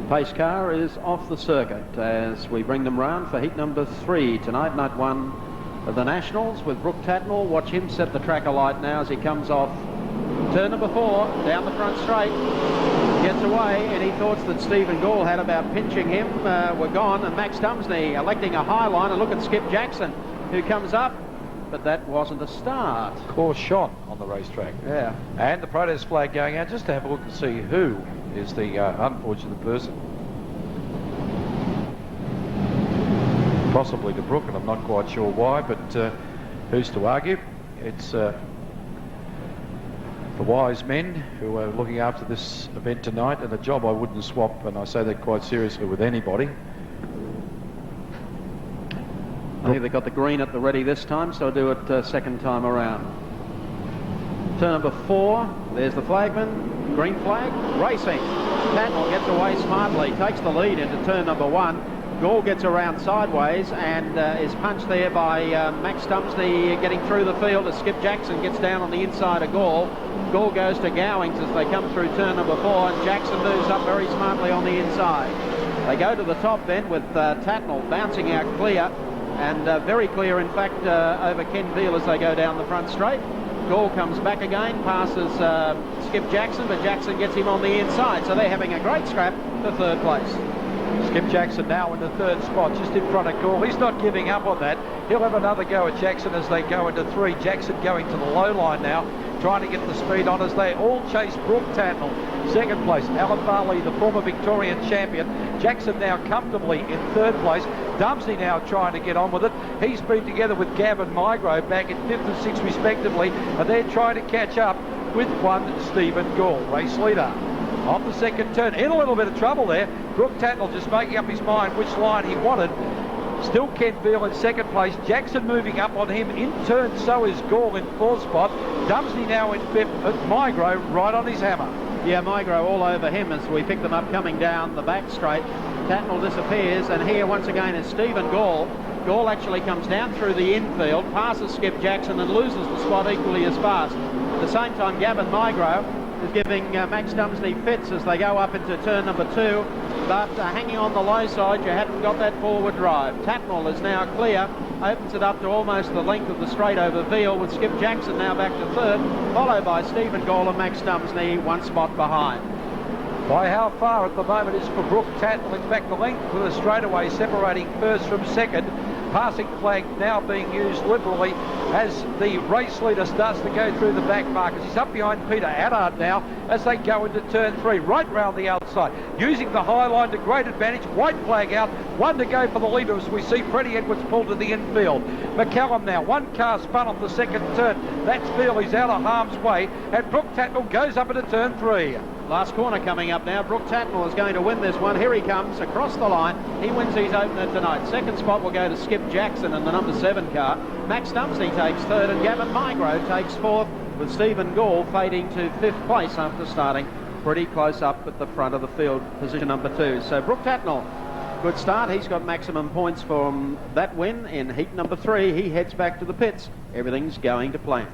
pace car is off the circuit as we bring them round for heat number 3 tonight, night 1 of the Nationals, with Brooke Tatnall. Watch him set the track alight now as he comes off turn number 4 down the front straight. Gets away. Any thoughts that Stephen Gall had about pinching him were gone, and Max Dumsney electing a high line. And look at Skip Jackson, who comes up, but that wasn't a start. Course shone on the racetrack. Yeah. And the protest flag going out, just to have a look and see who is the unfortunate person. Possibly to Brooke, and I'm not quite sure why, but who's to argue? It's the wise men who are looking after this event tonight, and a job I wouldn't swap, and I say that quite seriously, with anybody. I think they got the green at the ready this time, so I'll do it second time around. Turn number 4, there's the flagman, green flag, racing. Tatnall gets away smartly, takes the lead into turn number 1. Gall gets around sideways and is punched there by Max Dumsney getting through the field as Skip Jackson gets down on the inside of Gall. Gall goes to Gowings as they come through turn number 4, and Jackson moves up very smartly on the inside. They go to the top then with Tatnall bouncing out clear, and very clear in fact over Ken Veal as they go down the front straight. Gall comes back again, passes Skip Jackson, but Jackson gets him on the inside, so they're having a great scrap for third place. Skip Jackson now in the third spot, just in front of Gall. He's not giving up on that. He'll have another go at Jackson as they go into 3. Jackson going to the low line now, trying to get the speed on as they all chase Brooke Tatnall. Second place, Alan Barley, the former Victorian champion. Jackson now comfortably in third place. Dumsney now trying to get on with it. He's been together with Gavin Migro back in 5th and 6th respectively, and they're trying to catch up with one Stephen Gall, race leader. On the second turn, in a little bit of trouble there. Brooke Tatnall just making up his mind which line he wanted. Still Ken Veal in second place. Jackson moving up on him in turn, so is Gall in fourth spot. Dumsney now in 5th, but Migro right on his hammer. Yeah, Migro all over him as we pick them up coming down the back straight. Tatnall disappears, and here once again is Stephen Gall. Gall actually comes down through the infield, passes Skip Jackson and loses the spot equally as fast. At the same time, Gavin Migro is giving Max Dumsney fits as they go up into turn number 2, but hanging on the low side, you haven't got that forward drive. Tatnall is now clear, opens it up to almost the length of the straight over Veal, with Skip Jackson now back to third, followed by Stephen Gall and Max Dumsney 1 spot behind. By how far at the moment is for Brooke Tatnall? In fact, the length of the straightaway separating first from second. Passing flag now being used liberally as the race leader starts to go through the back markers. He's up behind Peter Addard now as they go into turn 3, right round the outside, using the high line to great advantage. White flag out, 1 to go for the leader as we see Freddie Edwards pull to the infield. McCallum now, 1 car spun off the second turn. That's Veal, he's out of harm's way, and Brooke Tatnall goes up into turn 3. Last corner coming up now. Brooke Tatnall is going to win this one. Here he comes across the line. He wins his opener tonight. Second spot will go to Skip Jackson in the number 7 car. Max Dumsney takes third, and Gavin Migro takes fourth, with Stephen Gall fading to 5th place after starting pretty close up at the front of the field, position number 2. So Brooke Tatnall, good start. He's got maximum points from that win in heat number 3. He heads back to the pits. Everything's going to plan.